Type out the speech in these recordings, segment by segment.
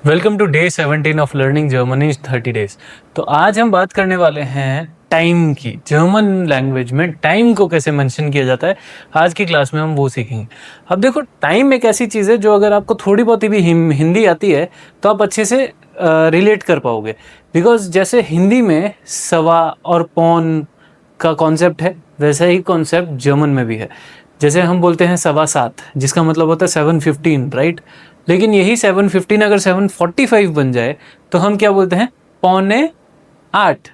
Welcome to day 17 of learning Germany 30 days. तो आज हम बात करने वाले हैं टाइम की। जर्मन लैंग्वेज में टाइम को कैसे मेंशन किया जाता है, आज की क्लास में हम वो सीखेंगे। अब देखो, टाइम एक ऐसी चीज़ है जो अगर आपको थोड़ी बहुत भी हिंदी आती है तो आप अच्छे से रिलेट कर पाओगे। बिकॉज जैसे हिंदी में सवा और पौन का कॉन्सेप्ट है, वैसा ही कॉन्सेप्ट जर्मन में भी है। जैसे हम बोलते हैं 7:15, जिसका मतलब होता है 7:15, राइट। लेकिन यही 7:15 अगर 7:45 बन जाए तो हम क्या बोलते हैं? 7:45,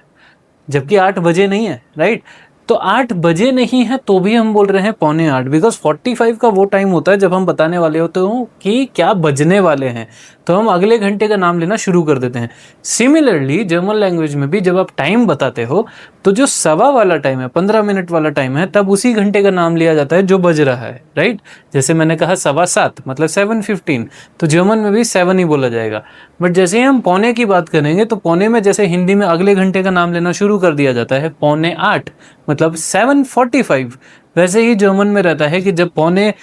जबकि 8 बजे नहीं है, राइट। तो 8 बजे नहीं है तो भी हम बोल रहे हैं 7:45, बिकॉज 45 का वो टाइम होता है जब हम बताने वाले होते हो कि क्या बजने वाले हैं, तो हम अगले घंटे का नाम लेना शुरू कर देते हैं। सिमिलरली जर्मन लैंग्वेज में भी जब आप टाइम बताते हो तो जो सवा वाला टाइम है, 15 मिनट वाला टाइम है, तब उसी घंटे का नाम लिया जाता है जो बज रहा है, राइट। जैसे मैंने कहा 7:15 मतलब 7:15, तो जर्मन में भी 7 ही बोला जाएगा। बट जैसे ही हम पौने की बात करेंगे तो पौने में जैसे हिंदी में अगले घंटे का नाम लेना शुरू कर दिया जाता है 7:45 मतलब 7:45, वैसे ही जर्मन में रहता है कि जब पौने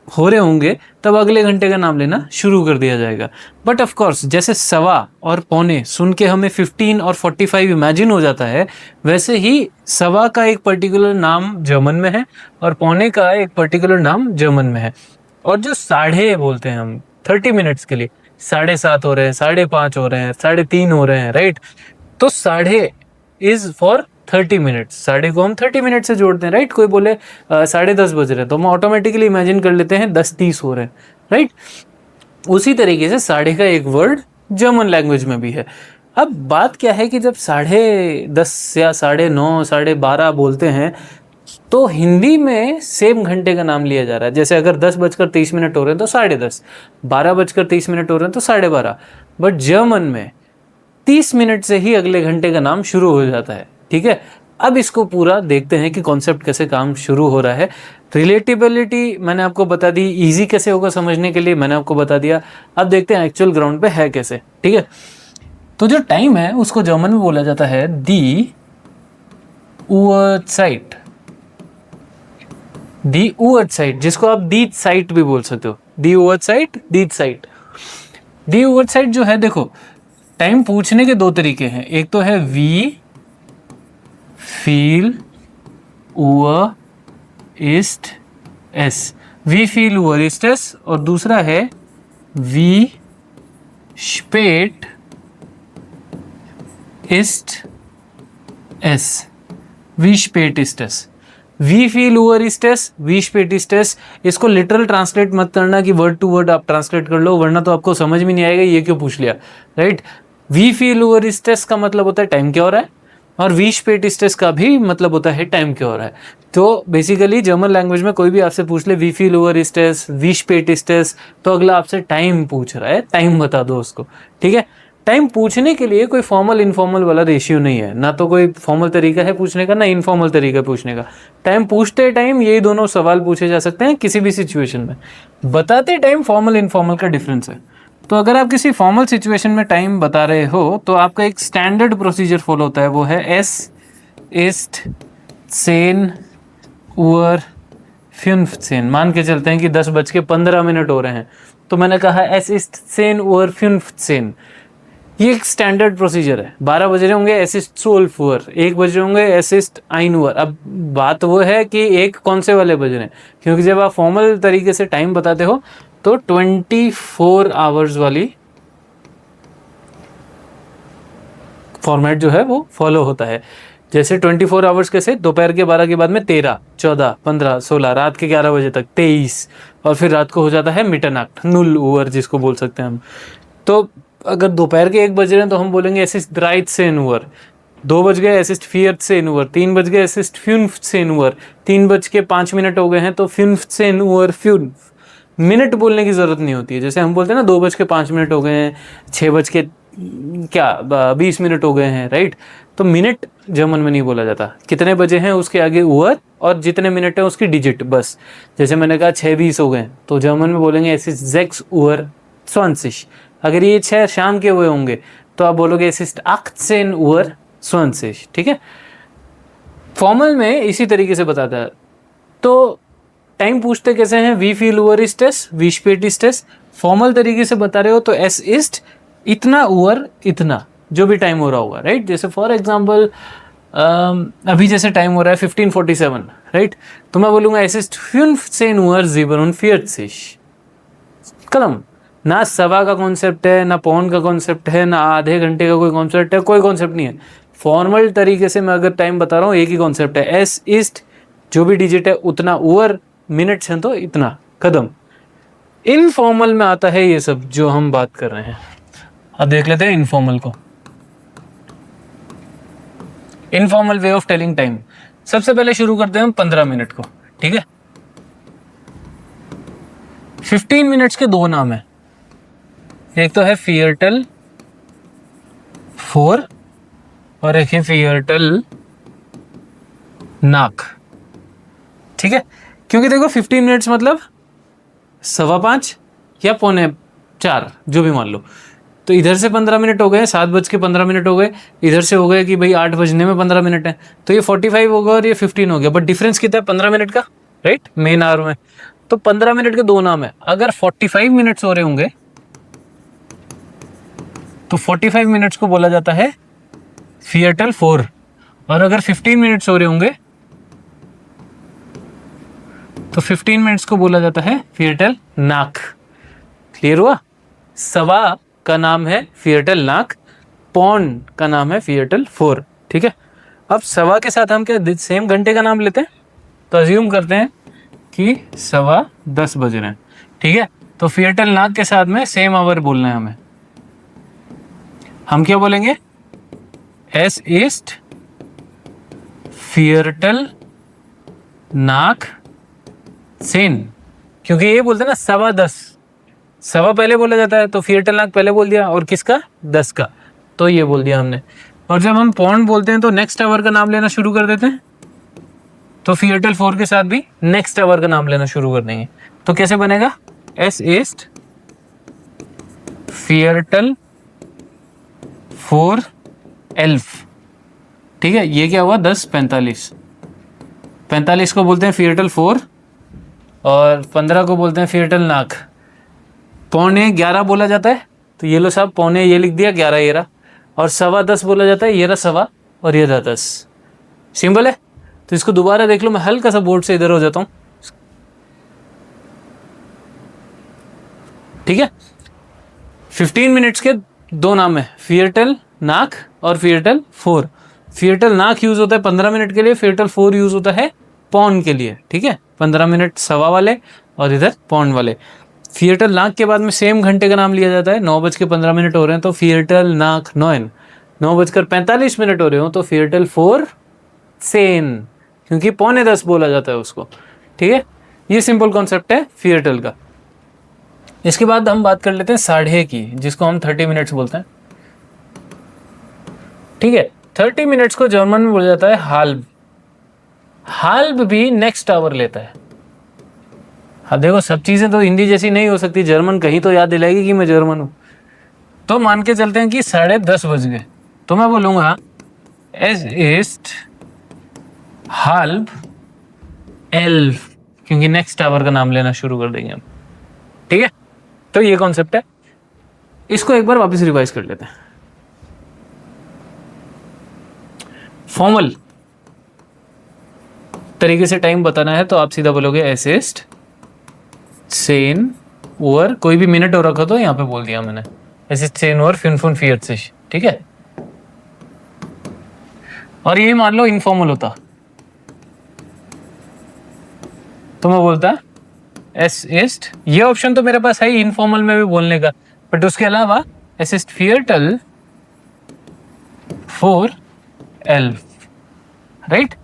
हो रहे होंगे तब अगले घंटे का नाम लेना शुरू कर दिया जाएगा। बट ऑफ कोर्स जैसे सवा और पौने सुन के हमें 15 और 45 इमेजिन हो जाता है, वैसे ही सवा का एक पर्टिकुलर नाम जर्मन में है और पौने का एक पर्टिकुलर नाम जर्मन में है। और जो साढ़े बोलते हैं हम 30 मिनट्स के लिए, 7:30 हो रहे हैं, 5:30 हो रहे हैं, 3:30 हो रहे हैं, राइट। तो साढ़े इज फॉर 30 मिनट्स। साढ़े को हम 30 मिनट से जोड़ते हैं, राइट। कोई बोले 10:30 बज रहे हैं तो हम ऑटोमेटिकली इमेजिन कर लेते हैं 10:30 हो रहे हैं, राइट। उसी तरीके से साढ़े का एक वर्ड जर्मन लैंग्वेज में भी है। अब बात क्या है कि जब 10:30 या 9:30, 12:30 बोलते हैं तो हिंदी में सेम घंटे का नाम लिया जा रहा है। जैसे अगर 10:30 हो रहे हैं तो 10:30, 12:30 हो रहे हैं तो 12:30। बट जर्मन में 30 मिनट से ही अगले घंटे का नाम शुरू हो जाता है, ठीक है। अब इसको पूरा देखते हैं कि कॉन्सेप्ट कैसे काम शुरू हो रहा है। रिलेटिबिलिटी मैंने आपको बता दी, इजी कैसे होगा समझने के लिए मैंने आपको बता दिया। अब देखते हैं एक्चुअल ग्राउंड पे है कैसे, ठीक है। तो जो टाइम है उसको जर्मन में बोला जाता है दी उअरसाइट। दी उअरसाइट, जिसको आप दीट साइट भी बोल सकते हो। दी उअरसाइट, दीट साइट। दी उअरसाइट जो है, देखो टाइम पूछने के दो तरीके हैं। एक तो है वी फील उअर इस्ट एस, वी फील उअर इस्ट एस, और दूसरा है वी स्पेट इस्ट एस, वी स्पेट इस्ट एस। वी फील उअर इस्ट एस, वी स्पेट इस्ट एस। इसको लिटरल ट्रांसलेट मत करना कि वर्ड टू वर्ड आप ट्रांसलेट कर लो, वरना तो आपको समझ में नहीं आएगा ये क्यों पूछ लिया, right. We feel over stress का मतलब होता है टाइम क्या हो रहा है, और वी स्पेट स्ट्रेस का भी मतलब होता है टाइम क्या हो रहा है। तो बेसिकली जर्मन लैंग्वेज में कोई भी आपसे पूछ ले we feel over stress, we spate stress, तो अगला आपसे टाइम पूछ रहा है, टाइम बता दो उसको, ठीक है। टाइम पूछने के लिए कोई फॉर्मल इनफॉर्मल वाला रेशियो नहीं है, ना तो कोई फॉर्मल तरीका है पूछने का, ना इनफॉर्मल तरीका पूछने का। टाइम पूछते टाइम यही दोनों सवाल पूछे जा सकते हैं किसी भी सिचुएशन में। बताते टाइम फॉर्मल इनफॉर्मल का डिफरेंस है। तो अगर आप किसी फॉर्मल सिचुएशन में टाइम बता रहे हो तो आपका एक स्टैंडर्ड प्रोसीजर फॉलो होता है, वो है एस इस्ट सेन उअर 15। मान के चलते हैं कि 10:15 हो रहे हैं, तो मैंने कहा एस इस्ट सेन उअर 15। ये एक स्टैंडर्ड प्रोसीजर है। 12 बज रहे होंगे एस इस्ट 12 उअर, 1 बज रहे होंगे एस इस्ट 1 उअर। अब बात वो है कि एक कौन से वाले बज रहे हैं, क्योंकि जब आप फॉर्मल तरीके से टाइम बताते हो तो 24 आवर्स वाली फॉर्मेट जो है वो फॉलो होता है। जैसे 24 आवर्स कैसे, दोपहर के 12 के बाद में 13, 14, 15, 16, रात के 11 बजे तक 23, और फिर रात को हो जाता है मिटरनाक्ट, 0 उअर जिसको बोल सकते हैं हम। तो अगर दोपहर के 1 बज रहे हैं तो हम बोलेंगे एस इस्ट 13 उअर, 2 बज गए एस इस्ट 14 उअर, 3 बज गए एस इस्ट 15 उअर, 3:05 हो गए हैं तो 15 उअर 5। मिनट बोलने की जरूरत नहीं होती है। जैसे हम बोलते हैं ना 2:05 हो गए हैं, 6:20 हो गए हैं, राइट। तो मिनट जर्मन में नहीं बोला जाता। कितने बजे हैं उसके आगे उअर, और जितने मिनट है उसकी डिजिट, बस। जैसे मैंने कहा 6:20 हो गए तो जर्मन में बोलेंगे एस इस्ट 6 उअर 20। अगर ये 6 शाम के हुए होंगे तो आप बोलोगे एस इस्ट 18 उअर 20, ठीक है। फॉर्मल में इसी तरीके से बताता है। तो टाइम पूछते कैसे हैं, we feel over stress, we spate stress, formal तरीके से बता रहे हो तो एस ईस्ट इतना ओवर इतना जो भी टाइम हो रहा होगा, राइट। जैसे फॉर एग्जांपल अभी जैसे टाइम हो रहा है 15:47, राइट, तो मैं बोलूंगा एस ईस्ट 15 Uhr 47 कलम। ना सवा का कॉन्सेप्ट है, ना पौन का कॉन्सेप्ट है, ना आधे घंटे का कोई कॉन्सेप्ट है, कोई कॉन्सेप्ट नहीं है। फॉर्मल तरीके से मैं अगर टाइम बता रहा हूँ एक ही कॉन्सेप्ट है, एस ईस्ट जो भी डिजिट है उतना, ओवर मिनट्स हैं तो इतना कदम। इनफॉर्मल में आता है ये सब जो हम बात कर रहे हैं। अब देख लेते हैं इनफॉर्मल को। Informal way of telling time. सबसे पहले शुरू करते हैं हम 15 मिनट को, ठीक है। 15 मिनट्स के दो नाम है, एक तो है फियरटल 4 और एक है फियरटल नाक, ठीक है। क्योंकि देखो 15 मिनट्स मतलब 5:15 या 4:45 जो भी मान लो, तो इधर से 15 मिनट हो गए, 7:15 हो गए, इधर से हो गए कि भाई 8 बजने में 15 मिनट है, तो ये 45 होगा और ये 15 हो गया, बट डिफरेंस कितना है 15 मिनट का, राइट, मेन आवर में। तो 15 मिनट के दो नाम है। अगर 45 मिनट्स हो रहे होंगे तो 45 मिनट्स को बोला जाता है फियरटल 4, और अगर 15 मिनट्स हो रहे होंगे तो 15 मिनट्स को बोला जाता है फियरटल नाक। क्लियर हुआ? सवा का नाम है फियरटल नाक, पौन का नाम है फियरटल 4, ठीक है। अब सवा के साथ हम क्या सेम घंटे का नाम लेते हैं, तो अज्यूम करते हैं कि 10:15 बज रहे हैं, ठीक है। तो फियरटल नाक के साथ में सेम आवर बोलना है हमें। हम क्या बोलेंगे? एस ईस्ट फियरटल नाक सेन, क्योंकि ये बोलते हैं ना 10:15, सवा पहले बोला जाता है तो फियरटल नाक पहले बोल दिया, और किसका? 10 का, तो ये बोल दिया हमने। और जब हम पौंड बोलते हैं तो नेक्स्ट आवर का नाम लेना शुरू कर देते हैं, तो फियरटल 4 के साथ भी नेक्स्ट आवर का नाम लेना शुरू कर देंगे। तो कैसे बनेगा? एस ईस्ट फियरटल 4 एल्फ, ठीक है। ये क्या हुआ? 10:45, 45 को बोलते हैं फियरटल 4 और 15 को बोलते हैं फियरटल नाक। 11:15 बोला जाता है, तो ये लो साहब 11:15 ये लिख दिया, 11 ये रहा, और 10:15 बोला जाता है, ये रहा 1:15 और ये रहा 10। सिंपल है। तो इसको दोबारा देख लो, मैं हल्का सा बोर्ड से इधर हो जाता हूँ, ठीक है। 15 मिनट्स के दो नाम है, फियरटल नाक और फियरटल 4। फियरटल नाक यूज होता है 15 मिनट के लिए, फियरटल 4 यूज होता है पौन के लिए, ठीक है। 15 मिनट सवा वाले और इधर पौन वाले। फियरटल नाक के बाद में सेम घंटे का नाम लिया जाता है। 9:15 हो रहे हैं तो फियरटल नाक 9, 9:45 हो रहे हो तो फियरटल 4 सेन, क्योंकि 9:15 बोला जाता है उसको, ठीक है। ये सिंपल कॉन्सेप्ट है फियरटल का। इसके बाद हम बात कर लेते हैं साढ़े की, जिसको हम 30 मिनट्स बोलते हैं, ठीक है। 30 मिनट्स को जर्मन में बोला जाता है हाल्ब। हाल्ब भी नेक्स्ट आवर लेता है। हाँ देखो, सब चीजें तो हिंदी जैसी नहीं हो सकती, जर्मन कहीं तो याद दिलाएगी कि मैं जर्मन हूं। तो मान के चलते हैं कि 10:30 बज गए, तो मैं बोलूंगा एस ईस्ट हाल्ब एल्फ, क्योंकि नेक्स्ट आवर का नाम लेना शुरू कर देंगे हम, ठीक है। तो ये कॉन्सेप्ट है। इसको एक बार वापस रिवाइज कर लेते हैं। फॉर्मल तरीके से टाइम बताना है तो आप सीधा बोलोगे एस ईस्ट सेन ओवर, कोई भी मिनट हो रखा तो यहाँ पे बोल दिया मैंने, एस ईस्ट सेन ओवर 45, ठीक है। और ये मान लो इनफॉर्मल होता तो मैं बोलता एस ईस्ट, ये ऑप्शन तो मेरे पास है ही इनफॉर्मल में भी बोलने का, बट उसके अलावा एस ईस्ट फियरटल 4 एल्फ, राइट।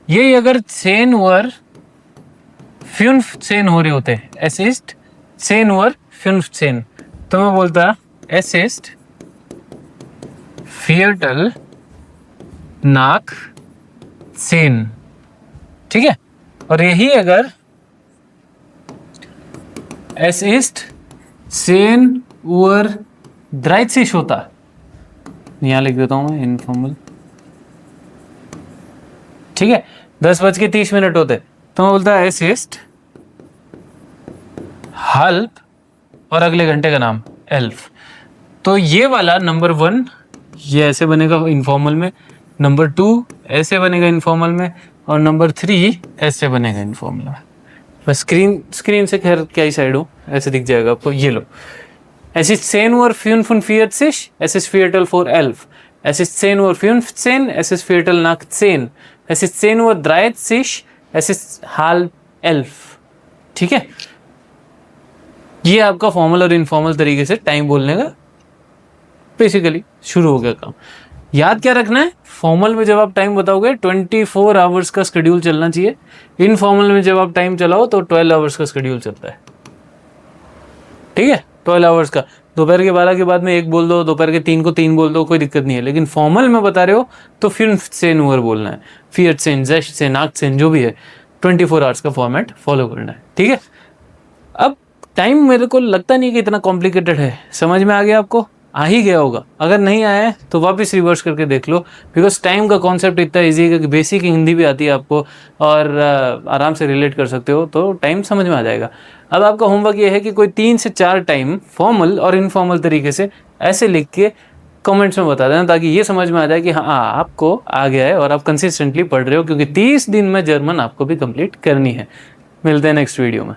ये अगर सेन ओवर 15 हो रहे होते, एस ईस्ट सेन ओवर 15, तो मैं बोलता एस ईस्ट फियरटल नाक सेन, ठीक है। और यही अगर एस ईस्ट सेन ओवर 30 होता, यहां लिख देता हूं मैं इनफॉर्मल, ठीक है। 10:30 होते तो मैं बोलता एस ईस्ट हाल्ब और अगले घंटे का नाम एल्फ। तो ये वाला नंबर 1 ये ऐसे बनेगा इनफॉर्मल में, नंबर 2 ऐसे बनेगा इनफॉर्मल में, और नंबर 3 ऐसे बनेगा इनफॉर्मल में। बस स्क्रीन से खैर क्या ही साइड हो ऐसे दिख जाएगा आपको। ये लो, es ist 10 Uhr 45, es ist Viertel vor 11. Es ist 10 Uhr 15, es ist Viertel nach 10. Es ist 10 Uhr 30, es ist halb 11. ठीक है, ये आपका फॉर्मल और इनफॉर्मल तरीके से टाइम बोलने का बेसिकली शुरू हो गया काम। याद क्या रखना है, फॉर्मल में जब आप टाइम बताओगे 24 आवर्स का शेड्यूल चलना चाहिए, इनफॉर्मल में जब आप टाइम चलाओ तो 12 आवर्स का शेड्यूल चलता है। ठीक है, 12 आवर्स का, दोपहर के 12 के बाद में 1 बोल दो, दोपहर के 3 को 3 बोल दो, कोई दिक्कत नहीं है। लेकिन फॉर्मल में बता रहे हो तो 15 Uhr बोलना है, 14, 16, 18 जो भी है, 24 आवर्स का फॉर्मेट फॉलो करना है। ठीक है, अब टाइम मेरे को लगता नहीं कि इतना कॉम्प्लिकेटेड है, समझ में आ गया आपको? आ ही गया होगा, अगर नहीं आया है तो वापस रिवर्स करके देख लो, बिकॉज टाइम का कॉन्सेप्ट इतना इजी है कि बेसिक हिंदी भी आती है आपको और आराम से रिलेट कर सकते हो, तो टाइम समझ में आ जाएगा। अब आपका होमवर्क ये है कि कोई 3 से 4 टाइम फॉर्मल और इनफॉर्मल तरीके से ऐसे लिख के कमेंट्स में बता देना, ताकि ये समझ में आ जाए कि हाँ आपको आ गया है और आप कंसिस्टेंटली पढ़ रहे हो, क्योंकि 30 दिन में जर्मन आपको भी कंप्लीट करनी है। मिलते हैं नेक्स्ट वीडियो में।